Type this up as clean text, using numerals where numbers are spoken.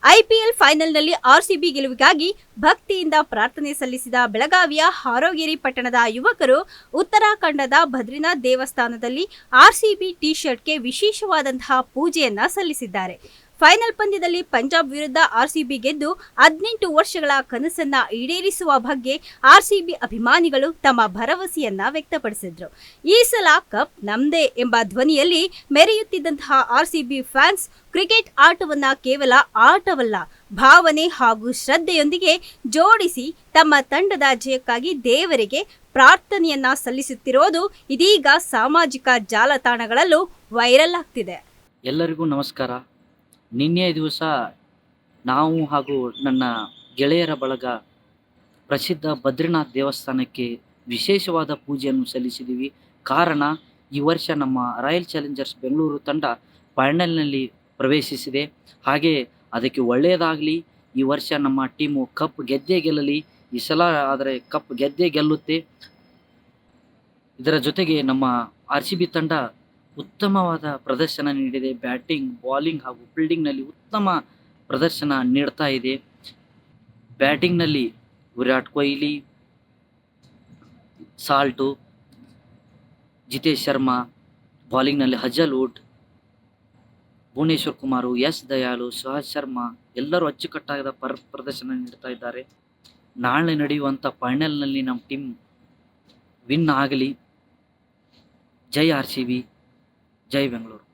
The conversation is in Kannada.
ಐಪಿಎಲ್ ಫೈನಲ್ನಲ್ಲಿ ಆರ್ಸಿಬಿ ಗೆಲುವಿಗಾಗಿ ಭಕ್ತಿಯಿಂದ ಪ್ರಾರ್ಥನೆ ಸಲ್ಲಿಸಿದ ಬೆಳಗಾವಿಯ ಹಾರೋಗೇರಿ ಪಟ್ಟಣದ ಯುವಕರು ಉತ್ತರಾಖಂಡದ ಬದ್ರಿನಾಥ್ ದೇವಸ್ಥಾನದಲ್ಲಿ ಆರ್ಸಿಬಿ ಟಿ ಶರ್ಟ್ಗೆ ವಿಶೇಷವಾದಂತಹ ಪೂಜೆಯನ್ನ ಸಲ್ಲಿಸಿದ್ದಾರೆ. ಫೈನಲ್ ಪಂದ್ಯದಲ್ಲಿ ಪಂಜಾಬ್ ವಿರುದ್ಧ ಆರ್ಸಿಬಿ ಗೆದ್ದು 18 ವರ್ಷಗಳ ಕನಸನ್ನ ಈಡೇರಿಸುವ ಬಗ್ಗೆ ಆರ್ಸಿಬಿ ಅಭಿಮಾನಿಗಳು ತಮ್ಮ ಭರವಸೆಯನ್ನ ವ್ಯಕ್ತಪಡಿಸಿದ್ರು. ಈ ಸಲ ಕಪ್ ನಮ್ದೇ ಎಂಬ ಧ್ವನಿಯಲ್ಲಿ ಮೆರೆಯುತ್ತಿದ್ದಂತಹ ಆರ್ಸಿಬಿ ಫ್ಯಾನ್ಸ್ ಕ್ರಿಕೆಟ್ ಆಟವನ್ನ ಕೇವಲ ಆಟವಲ್ಲ, ಭಾವನೆ ಹಾಗೂ ಶ್ರದ್ಧೆಯೊಂದಿಗೆ ಜೋಡಿಸಿ ತಮ್ಮ ತಂಡದ ಜಯಕ್ಕಾಗಿ ದೇವರಿಗೆ ಪ್ರಾರ್ಥನೆಯನ್ನ ಸಲ್ಲಿಸುತ್ತಿರೋದು ಇದೀಗ ಸಾಮಾಜಿಕ ಜಾಲತಾಣಗಳಲ್ಲೂ ವೈರಲ್ ಆಗ್ತಿದೆ. ಎಲ್ಲರಿಗೂ ನಮಸ್ಕಾರ. ನಿನ್ನೆ ದಿವಸ ನಾವು ಹಾಗೂ ನನ್ನ ಗೆಳೆಯರ ಬಳಗ ಪ್ರಸಿದ್ಧ ಬದ್ರಿನಾಥ್ ದೇವಸ್ಥಾನಕ್ಕೆ ವಿಶೇಷವಾದ ಪೂಜೆಯನ್ನು ಸಲ್ಲಿಸಿದ್ದೀವಿ. ಕಾರಣ, ಈ ವರ್ಷ ನಮ್ಮ ರಾಯಲ್ ಚಾಲೆಂಜರ್ಸ್ ಬೆಂಗಳೂರು ತಂಡ ಫೈನಲ್ನಲ್ಲಿ ಪ್ರವೇಶಿಸಿದೆ. ಹಾಗೆ ಅದಕ್ಕೆ ಒಳ್ಳೆಯದಾಗಲಿ. ಈ ವರ್ಷ ನಮ್ಮ ಟೀಮು ಕಪ್ ಗೆದ್ದೇ ಗೆಲ್ಲಲಿ. ಈ ಸಲ ಆದರೆ ಕಪ್ ಗೆದ್ದೇ ಗೆಲ್ಲುತ್ತೆ. ಇದರ ಜೊತೆಗೆ ನಮ್ಮ RCB ತಂಡ ಉತ್ತಮವಾದ ಪ್ರದರ್ಶನ ನೀಡಿದೆ. ಬ್ಯಾಟಿಂಗ್, ಬಾಲಿಂಗ್ ಹಾಗೂ ಫೀಲ್ಡಿಂಗ್ನಲ್ಲಿ ಉತ್ತಮ ಪ್ರದರ್ಶನ ನೀಡ್ತಾ ಇದೆ. ಬ್ಯಾಟಿಂಗ್ನಲ್ಲಿ ವಿರಾಟ್ ಕೊಹ್ಲಿ, ಸಾಲ್ಟು, ಜಿತೇಶ್ ಶರ್ಮಾ, ಬಾಲಿಂಗ್ನಲ್ಲಿ ಹಜಲ್ವುಡ್, ಭುವನೇಶ್ವರ್ ಕುಮಾರ್, ಎಸ್ ದಯಾಳು, ಸುಹಾಸ್ ಶರ್ಮಾ ಎಲ್ಲರೂ ಅಚ್ಚುಕಟ್ಟಾದ ಪ್ರದರ್ಶನ ನೀಡ್ತಾ ಇದ್ದಾರೆ. ನಾಳೆ ನಡೆಯುವಂಥ ಫೈನಲ್ನಲ್ಲಿ ನಮ್ಮ ಟೀಮ್ ವಿನ್ ಆಗಲಿ. ಜೈ RCB, ಜೈ ಬೆಂಗಳೂರು.